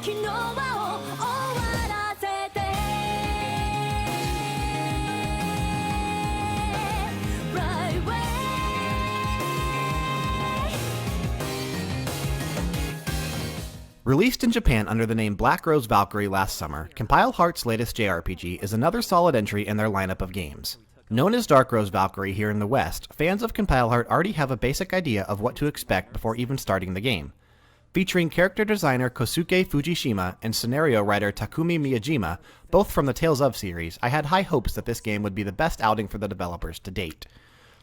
昨日は終わらせて Right way. Released in Japan under the name Black Rose Valkyrie last summer, Compile Heart's latest jrpg is another solid entry in their lineup of games. Known as Dark Rose Valkyrie here in the West, fans of Compile Heart already have a basic idea of what to expect before even starting the game. Featuring character designer Kosuke Fujishima and scenario writer Takumi Miyajima, both from the Tales of series, I had high hopes that this game would be the best outing for the developers to date.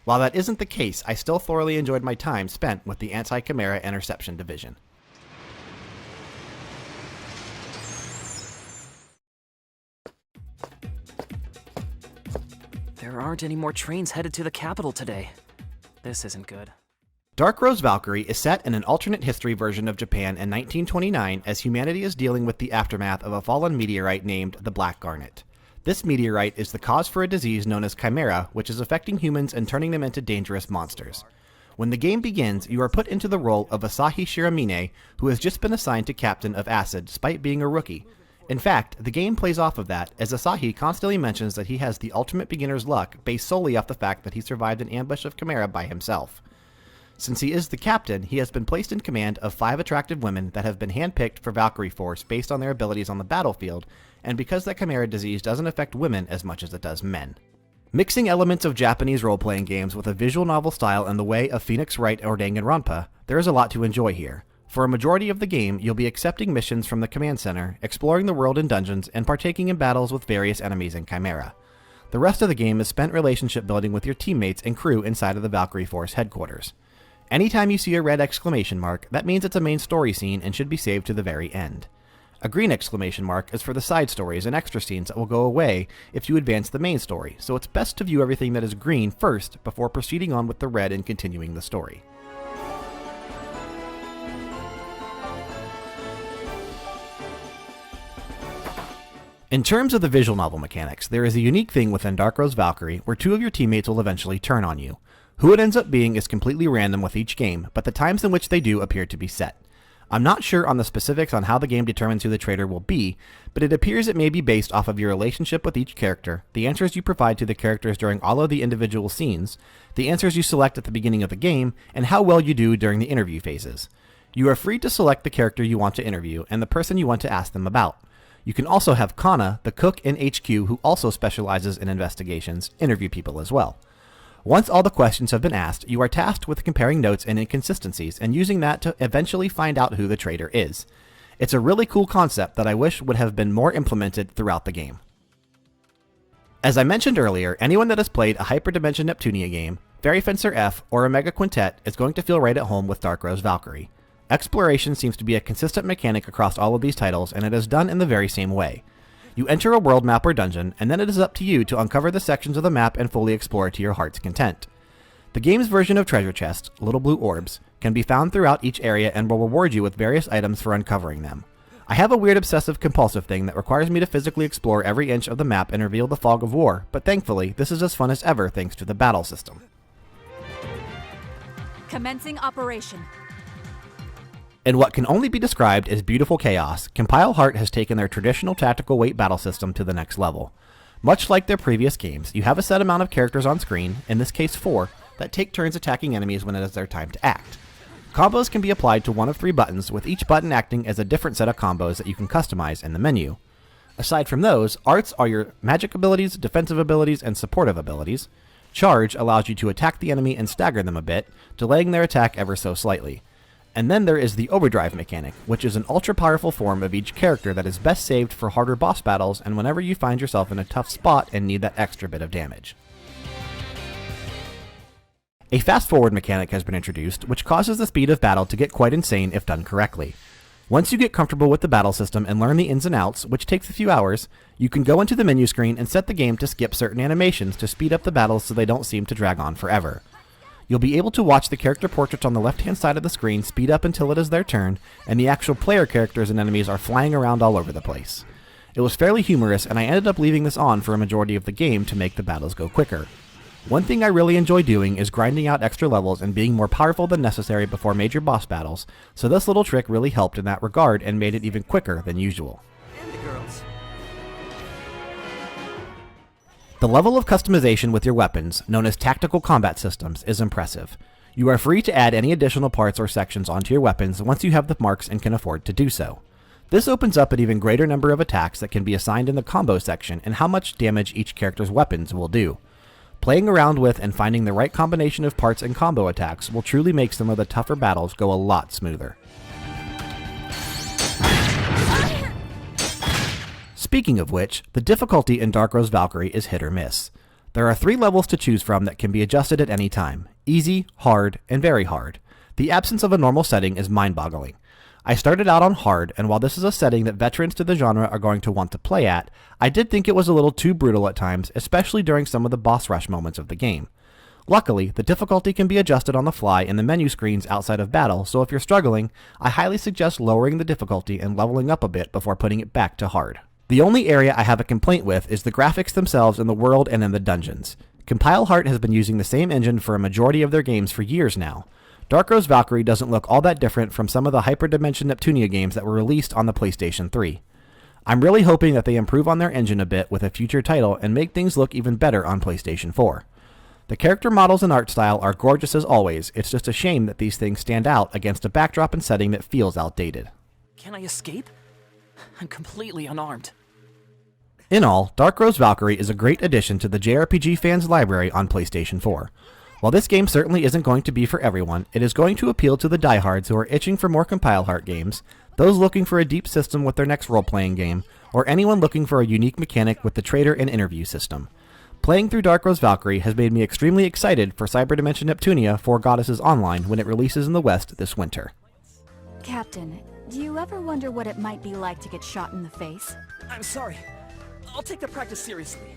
While that isn't the case, I still thoroughly enjoyed my time spent with the Anti-Chimera Interception Division. There aren't any more trains headed to the capital today. This isn't good. Dark Rose Valkyrie is set in an alternate history version of Japan in 1929 as humanity is dealing with the aftermath of a fallen meteorite named the Black Garnet. This meteorite is the cause for a disease known as Chimera, which is affecting humans and turning them into dangerous monsters. When the game begins, you are put into the role of Asahi Shiramine, who has just been assigned to captain of Acid despite being a rookie. In fact, the game plays off of that, as Asahi constantly mentions that he has the ultimate beginner's luck based solely off the fact that he survived an ambush of Chimera by himself. Since he is the captain, he has been placed in command of 5 attractive women that have been handpicked for Valkyrie Force based on their abilities on the battlefield, and because that Chimera disease doesn't affect women as much as it does men. Mixing elements of Japanese role-playing games with a visual novel style in the way of Phoenix Wright or Danganronpa, there is a lot to enjoy here. For a majority of the game, you'll be accepting missions from the command center, exploring the world in dungeons, and partaking in battles with various enemies in Chimera. The rest of the game is spent relationship building with your teammates and crew inside of the Valkyrie Force headquarters. Anytime you see a red exclamation mark, that means it's a main story scene and should be saved to the very end. A green exclamation mark is for the side stories and extra scenes that will go away if you advance the main story, so it's best to view everything that is green first before proceeding on with the red and continuing the story. In terms of the visual novel mechanics, there is a unique thing within Dark Rose Valkyrie where 2 of your teammates will eventually turn on you. Who it ends up being is completely random with each game, but the times in which they do appear to be set. I'm not sure on the specifics on how the game determines who the traitor will be, but it appears it may be based off of your relationship with each character, the answers you provide to the characters during all of the individual scenes, the answers you select at the beginning of the game, and how well you do during the interview phases. You are free to select the character you want to interview and the person you want to ask them about. You can also have Kana, the cook in HQ who also specializes in investigations, interview people as well. Once all the questions have been asked, you are tasked with comparing notes and inconsistencies and using that to eventually find out who the traitor is. It's a really cool concept that I wish would have been more implemented throughout the game. As I mentioned earlier, anyone that has played a Hyperdimension Neptunia game, Fairy Fencer F, or a Mega Quintet is going to feel right at home with Dark Rose Valkyrie. Exploration seems to be a consistent mechanic across all of these titles, and it is done in the very same way. You enter a world map or dungeon, and then it is up to you to uncover the sections of the map and fully explore to your heart's content. The game's version of treasure chests, little blue orbs, can be found throughout each area and will reward you with various items for uncovering them. I have a weird obsessive-compulsive thing that requires me to physically explore every inch of the map and reveal the fog of war, but thankfully, this is as fun as ever thanks to the battle system. Commencing operation. In what can only be described as beautiful chaos, Compile Heart has taken their traditional tactical weight battle system to the next level. Much like their previous games, you have a set amount of characters on screen, in this case 4, that take turns attacking enemies when it is their time to act. Combos can be applied to one of 3 buttons, with each button acting as a different set of combos that you can customize in the menu. Aside from those, arts are your magic abilities, defensive abilities, and supportive abilities. Charge allows you to attack the enemy and stagger them a bit, delaying their attack ever so slightly. And then there is the overdrive mechanic, which is an ultra-powerful form of each character that is best saved for harder boss battles and whenever you find yourself in a tough spot and need that extra bit of damage. A fast-forward mechanic has been introduced, which causes the speed of battle to get quite insane if done correctly. Once you get comfortable with the battle system and learn the ins and outs, which takes a few hours, you can go into the menu screen and set the game to skip certain animations to speed up the battles so they don't seem to drag on forever. You'll be able to watch the character portraits on the left-hand side of the screen speed up until it is their turn, and the actual player characters and enemies are flying around all over the place. It was fairly humorous, and I ended up leaving this on for a majority of the game to make the battles go quicker. One thing I really enjoy doing is grinding out extra levels and being more powerful than necessary before major boss battles, so this little trick really helped in that regard and made it even quicker than usual. And the girls. The level of customization with your weapons, known as tactical combat systems, is impressive. You are free to add any additional parts or sections onto your weapons once you have the marks and can afford to do so. This opens up an even greater number of attacks that can be assigned in the combo section and how much damage each character's weapons will do. Playing around with and finding the right combination of parts and combo attacks will truly make some of the tougher battles go a lot smoother. Speaking of which, the difficulty in Dark Rose Valkyrie is hit or miss. There are 3 levels to choose from that can be adjusted at any time: easy, hard, and very hard. The absence of a normal setting is mind-boggling. I started out on hard, and while this is a setting that veterans to the genre are going to want to play at, I did think it was a little too brutal at times, especially during some of the boss rush moments of the game. Luckily, the difficulty can be adjusted on the fly in the menu screens outside of battle, so if you're struggling, I highly suggest lowering the difficulty and leveling up a bit before putting it back to hard. The only area I have a complaint with is the graphics themselves in the world and in the dungeons. Compile Heart has been using the same engine for a majority of their games for years now. Dark Rose Valkyrie doesn't look all that different from some of the Hyperdimension Neptunia games that were released on the PlayStation 3. I'm really hoping that they improve on their engine a bit with a future title and make things look even better on PlayStation 4. The character models and art style are gorgeous as always, it's just a shame that these things stand out against a backdrop and setting that feels outdated. Can I escape? I'm completely unarmed. In all, Dark Rose Valkyrie is a great addition to the jrpg fans library on PlayStation 4. While this game certainly isn't going to be for everyone, it is going to appeal to the diehards who are itching for more Compile Heart games, those looking for a deep system with their next role-playing game, or anyone looking for a unique mechanic with the trader and interview system. Playing through Dark Rose Valkyrie has made me extremely excited for Cyberdimension Neptunia 4 Goddesses Online when it releases in the West this winter. Captain, do you ever wonder what it might be like to get shot in the face? I'm sorry. I'll take the practice seriously.